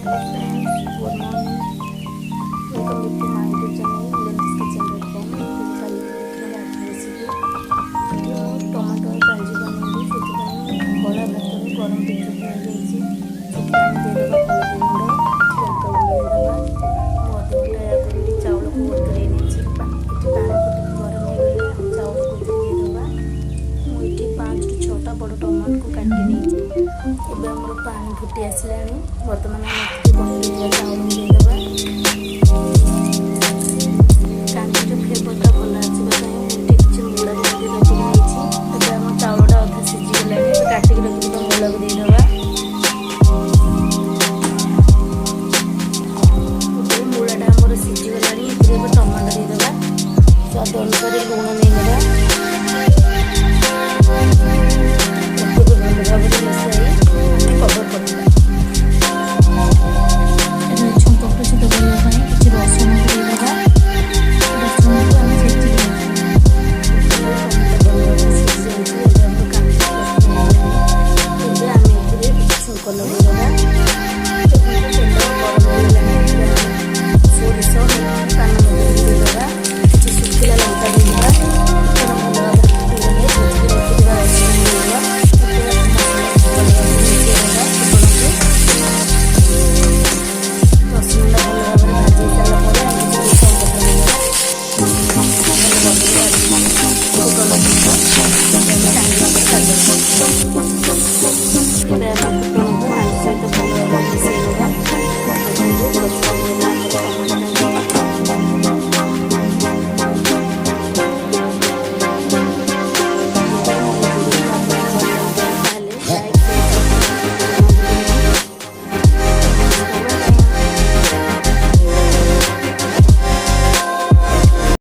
Hello friends, good morning. Welcome back to my YouTube channel lenskitchen.com. कल देखने recipe tomato kanji बनेगी से बड़ा भात में गरम पिठा दिखाई देदेबा हल्दी गुंड लंका गुंड देदेबा मधुटा या चाउल को बतुरे नहीं पानी फुटी गरम हो गले चाउल को देदेबा मुझे 5 ରୁ 6टा बड़ टमाटो को काटी नहीं एबे हमर पानी फुटी आसलानी वर्तमान हम बतुरे चाउल देदेबा कांजीर फ्लेवरटा भल आसबा मुझे किसी मुड़ा रखी एबे हम चाउलटा अधा सीझी गलानी काटिक रखी मुड़ा को देदेबा